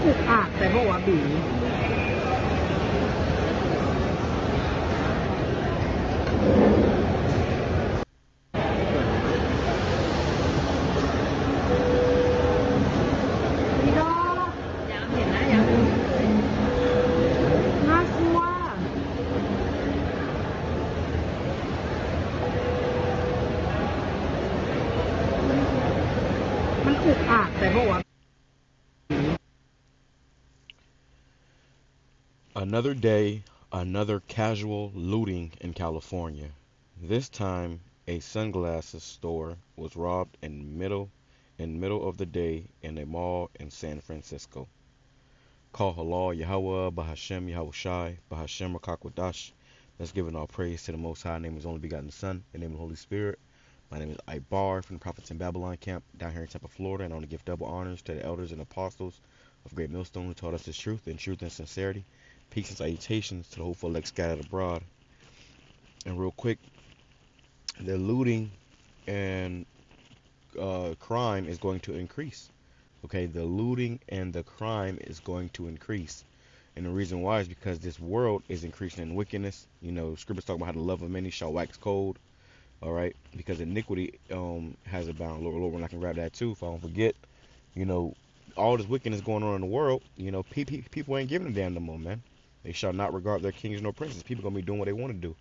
อุกอาจแต่บอกว่าบีน่ากลัวมันอุกอาจแต่บอกว่า Another day, another casual looting in California. This time, a sunglasses store was robbed in middle of the day in a mall in San Francisco. Call HALAL, YAHAWAH, BAHASHAM, YAHAWASHI, BAHASHAM, QADASH. Let's give all praise to the Most High. In the name of His only begotten Son, in the name of the Holy Spirit. My name is Ibar from the Prophets in Babylon camp down here in Tampa, Florida, and I want to give double honors to the elders and apostles of Great Millstone who taught us the truth and sincerity. Peace and salutations to the hopeful elect scattered abroad. And real quick, the looting and crime is going to increase. Okay, the looting and the crime is going to increase. And the reason why is because this world is increasing in wickedness. You know, scriptures talk about how the love of many shall wax cold. All right, because iniquity has abound. Lord, when I can grab that too, if I don't forget, you know, all this wickedness going on in the world, you know, people ain't giving a damn no more, man. They shall not regard their kings nor princes. People gonna be doing what they want to do,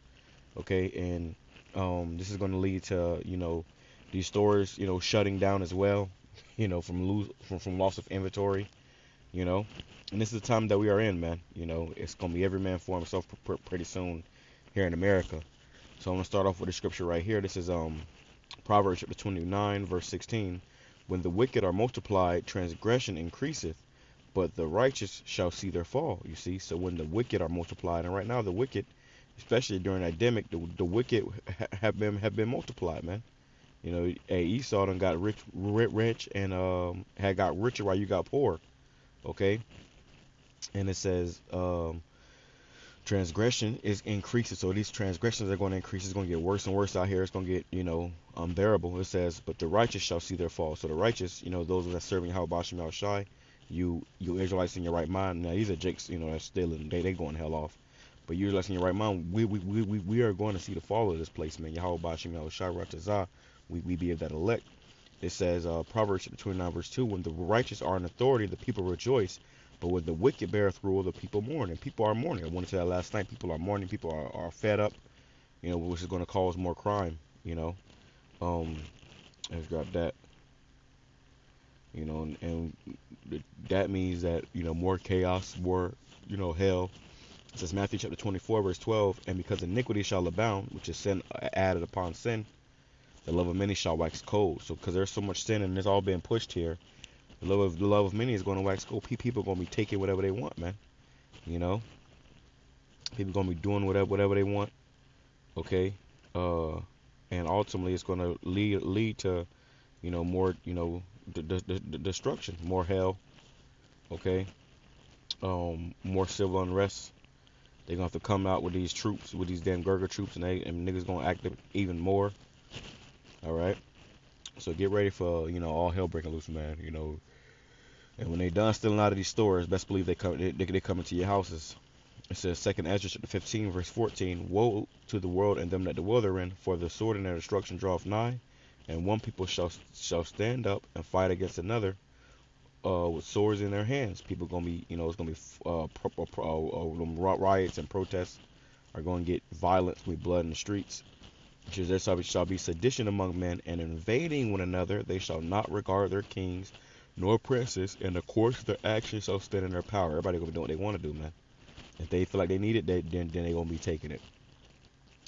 okay? And this is gonna lead to, you know, these stores, you know, shutting down as well, you know, from loss of inventory, you know. And this is the time that we are in, man. You know, it's gonna be every man for himself pretty soon here in America. So I'm going to start off with the scripture right here. This is Proverbs chapter 29, verse 16. When the wicked are multiplied, transgression increaseth, but the righteous shall see their fall. You see, so when the wicked are multiplied, and right now the wicked, especially during the pandemic, the wicked have been multiplied, man. You know, Esau done got rich, and had got richer while you got poor. Okay, and it says transgression is increasing. So these transgressions are going to increase. It's going to get worse and worse out here. It's going to get, you know, unbearable. It says, but the righteous shall see their fall. So the righteous, you know, those that are serving YAHAWASHI, YAHAWASHI, you Israelites in your right mind. Now these are jakes, you know, that's stealing. They going hell off. But you Israelites in your right mind, we are going to see the fall of this place, man. YAHAWASHI, YAHAWASHI, RAWCHAA, we be of that elect. It says, Proverbs 29 verse 2, when the righteous are in authority, the people rejoice. But when the wicked beareth rule, the people mourn. And people are mourning. I wanted to say that last night. People are mourning. People are fed up, you know, which is going to cause more crime, you know. Let's grab that. You know, and that means that, you know, more chaos, more, you know, hell. It says Matthew chapter 24, verse 12, and because iniquity shall abound, which is sin added upon sin, the love of many shall wax cold. So because there's so much sin and it's all being pushed here, the love of many is going to wax cold. People are going to be taking whatever they want, man. You know, people are going to be doing whatever they want. Okay, and ultimately it's going to lead to, you know, more, you know, destruction, more hell. Okay, more civil unrest. They're gonna have to come out with these troops, with these damn Gurga troops, and niggas gonna act even more. All right, so get ready for, you know, all hell breaking loose, man. You know. And when they done stealing out of these stores, best believe they come into your houses. It says 2nd Ezra chapter 15 verse 14, woe to the world and them that dwell therein, for the sword and their destruction draweth nigh, and one people shall stand up and fight against another with swords in their hands. People gonna be, you know, it's gonna be riots and protests are gonna get violence, with blood in the streets. There shall be sedition among men, and invading one another. They shall not regard their kings nor princes, and the course of their actions shall stand in their power. Everybody gonna be doing what they want to do, man. If they feel like they need it, then they gonna be taking it.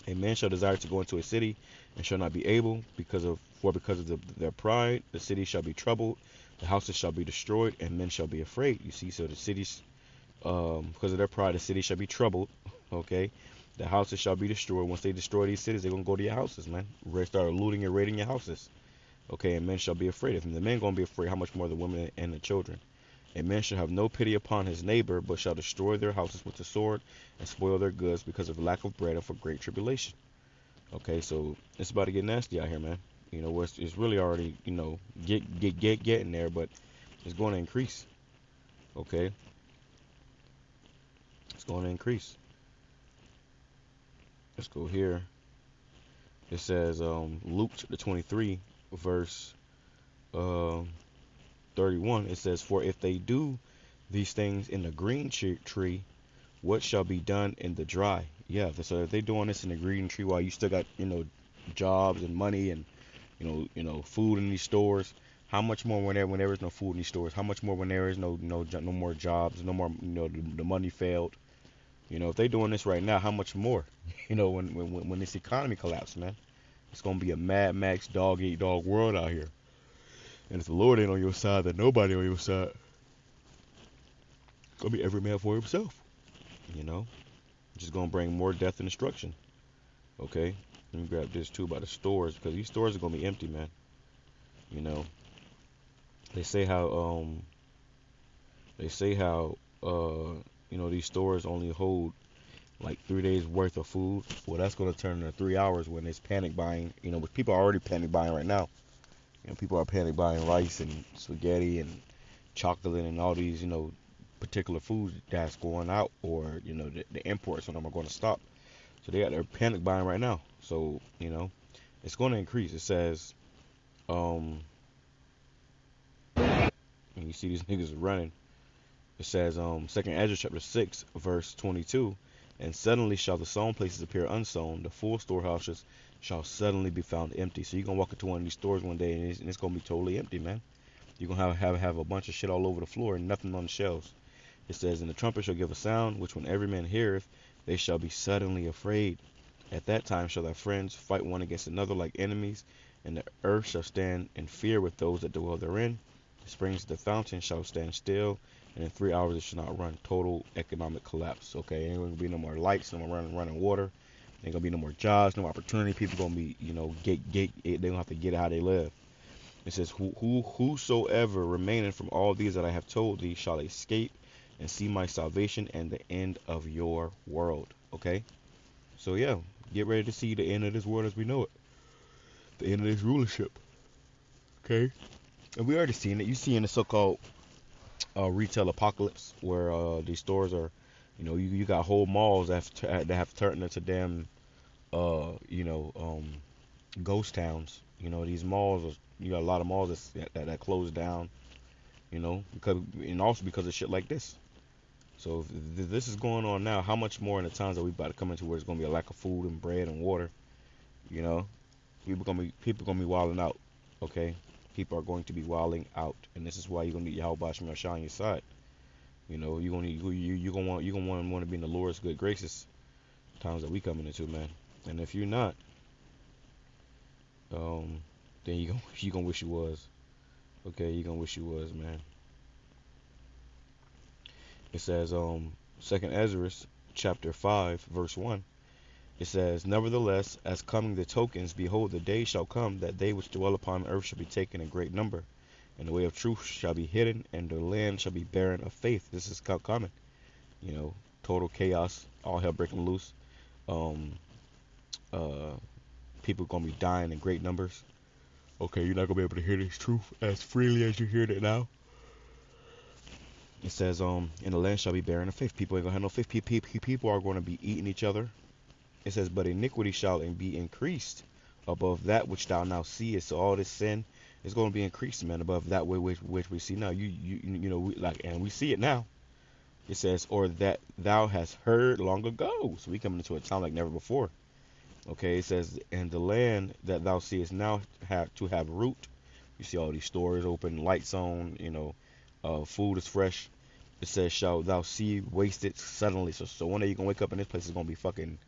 A man shall desire to go into a city and shall not be able, because of their pride. The city shall be troubled, the houses shall be destroyed, and men shall be afraid. You see, so the cities, because of their pride, the city shall be troubled. Okay, the houses shall be destroyed. Once they destroy these cities, they're gonna go to your houses, man. They start looting and raiding your houses. Okay, and men shall be afraid of him. The men gonna be afraid, how much more the women and the children. A man shall have no pity upon his neighbor, but shall destroy their houses with the sword and spoil their goods because of lack of bread and for great tribulation. Okay, so it's about to get nasty out here, man. You know, it's really already, you know, getting there, but it's going to increase. Okay, it's going to increase. Let's go here. It says Luke the 23 verse uh, 31. It says, "For if they do these things in the green tree, what shall be done in the dry?" Yeah, so if they're doing this in the green tree while you still got, jobs and money and food in these stores, how much more when there is no food in these stores? How much more when there is no more jobs, no more, the money failed? If they're doing this right now, how much more? When this economy collapses, man, it's gonna be a Mad Max dog eat dog world out here. And if the Lord ain't on your side, then nobody on your side. It's gonna be every man for himself. You know, just gonna bring more death and destruction. Okay, let me grab this too about the stores, because these stores are gonna be empty, man. You know, they say how these stores only hold like 3 days worth of food. Well, that's gonna turn into 3 hours when it's panic buying. Which people are already panic buying right now. People are panic buying rice and spaghetti and chocolate and all these particular foods that's going out, or the imports on them are going to stop. So they're panic buying right now. So it's going to increase. It says and you see these niggas running. It says, 2nd Ezra chapter 6, verse 22, "And suddenly shall the sown places appear unsown, the full storehouses shall suddenly be found empty." So you're going to walk into one of these stores one day, and it's going to be totally empty, man. You're going to have a bunch of shit all over the floor and nothing on the shelves. It says, "And the trumpet shall give a sound, which when every man heareth, they shall be suddenly afraid. At that time shall thy friends fight one against another like enemies, and the earth shall stand in fear with those that dwell therein. The springs of the fountain shall stand still, and in 3 hours it shall not run." Total economic collapse. Okay, ain't gonna be no more lights, no more running water. Ain't gonna be no more jobs, no opportunity. People gonna be, they gonna have to get how they live. It says, "Whosoever remaineth from all these that I have told thee shall escape and see my salvation and the end of your world." Okay, so yeah, get ready to see the end of this world as we know it, the end of this rulership. Okay, and we already seen it. You seeing the so-called retail apocalypse, where these stores are, you got whole malls that have turned into damn, ghost towns. These malls, you got a lot of malls that closed down, and also because of shit like this. So if this is going on now, how much more in the times that we about to come into, where it's gonna be a lack of food and bread and water? You know, people gonna be wilding out. Okay, people are going to be wilding out, and this is why you're gonna need YAHAWASHI on your side. You're gonna need want to be in the Lord's good graces times that we coming into, man. And if you're not, then you gonna wish you was. Okay, you gonna wish you was, man. It says 2nd Ezra chapter 5 verse 1. It says, "Nevertheless, as coming the tokens, behold, the day shall come that they which dwell upon earth shall be taken in great number, and the way of truth shall be hidden, and the land shall be barren of faith." This is coming. Total chaos, all hell breaking loose. Um, uh, People gonna be dying in great numbers. Okay, you're not gonna be able to hear this truth as freely as you hear it now. It says, "And the land shall be barren of faith." People ain't gonna have no faith. People are gonna be eating each other. It says, "But iniquity shall be increased above that which thou now seest." So all this sin is going to be increased, man, above that which we see now. And we see it now. It says, "Or that thou hast heard long ago." So we coming into a time like never before. Okay, it says, "And the land that thou seest now have root." You see all these stores open, lights on, food is fresh. It says, "Shall thou see wasted suddenly." So one day you're gonna wake up and this place is gonna be fucking,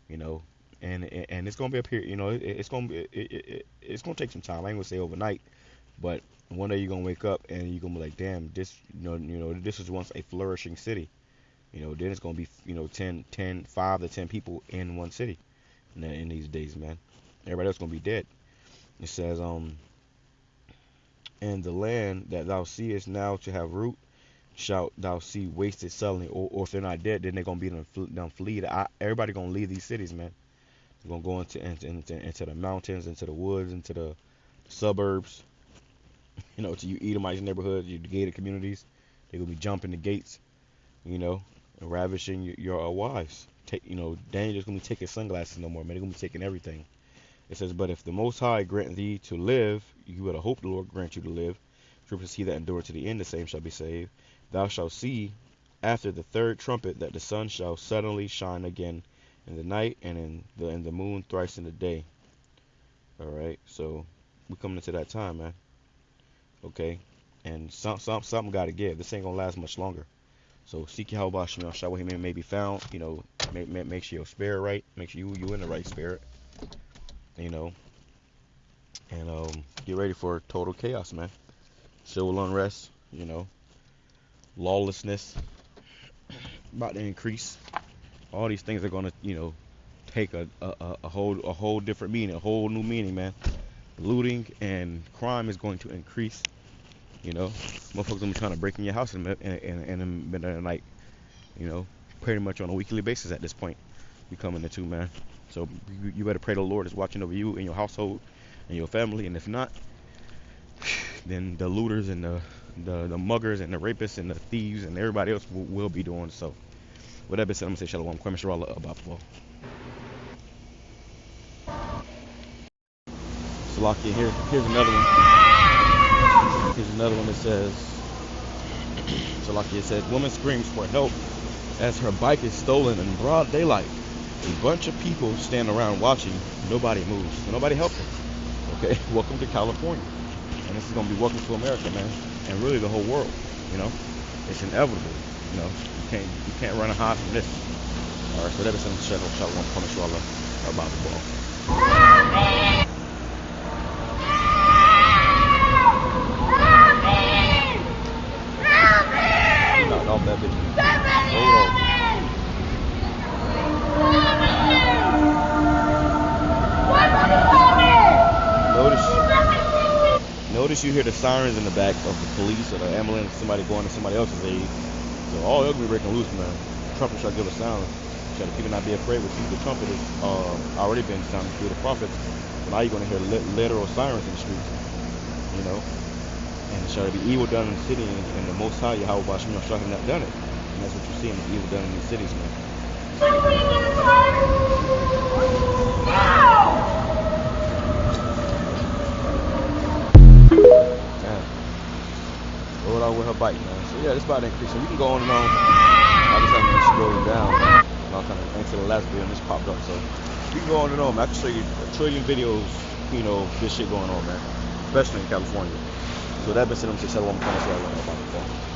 you know, and it's gonna be up here. It's gonna take some time. I ain't gonna say overnight, but one day you're gonna wake up and you're gonna be like, damn, this, this was once a flourishing city. Then it's gonna be, 5 to 10 people in one city in these days, man. Everybody else gonna be dead. It says, "And the land that thou seest now to have root shalt thou see wasted suddenly," or if they're not dead, then they're gonna be done flee. Everybody gonna leave these cities, man. They're gonna go into the mountains, into the woods, into the suburbs, to you Edomite neighborhoods, you gated communities. They're gonna be jumping the gates, you know, and ravishing your wives. Daniel just gonna be taking sunglasses no more, man. They're gonna be taking everything. It says, but if the Most High grant thee to live, you better hope the Lord grant you to live. Scripture says, he that endureth to the end, the same shall be saved. Thou shalt see after the third trumpet that the sun shall suddenly shine again in the night, and in the moon thrice in the day. All right, so we're coming into that time, man. Okay, and something got to give. This ain't gonna last much longer. So seek Yahawah Shem Yahshua where he may be found. Make sure your spirit right. Make sure you in the right spirit. And get ready for total chaos, man. Civil unrest. Lawlessness about to increase. All these things are gonna, take a whole different meaning, a whole new meaning, man. Looting and crime is going to increase. Motherfuckers gonna be trying to break in your house in the middle of the night. Pretty much on a weekly basis at this point. We coming into, man. So you better pray the Lord is watching over you and your household and your family, and if not, then the looters and the muggers and the rapists and the thieves and everybody else will be doing so. With that being said, I'm gonna say shalom. Kwame Sharala about the ball. Salaki, here's another one. Here's another one that says, Salaki, it says, woman screams for help as her bike is stolen in broad daylight. A bunch of people stand around watching. Nobody moves. Nobody helps her. Okay, welcome to California. And this is going to be welcome to America, man. And really the whole world, It's inevitable, You can't run and hide from this. All right, so that is some shadow. Shalom, punish Allah about the ball. Knocked off that bitch. Hold on. Notice you hear the sirens in the back of the police or the ambulance, somebody going to somebody else's aid. So all they'll be breaking loose, man. The trumpet shall give a sound. Shall the people not be afraid? With you, the trumpet has already been sounded through the prophets. But now you're going to hear literal sirens in the streets, And shall there be evil done in the city, and the Most High, Yahawah Bashem Yahshua, have not done it. And that's what you're seeing, the evil done in these cities, man. Rolled out with her bike, man. So yeah, it's about to increase. So we can go on and on. I just haven't been scrolling down. I'll kind of answer the last video and this popped up. So we can go on and on, man. I can show you a trillion videos, this shit going on, man. Especially in California. So that being said, I'm going to say shalom, about the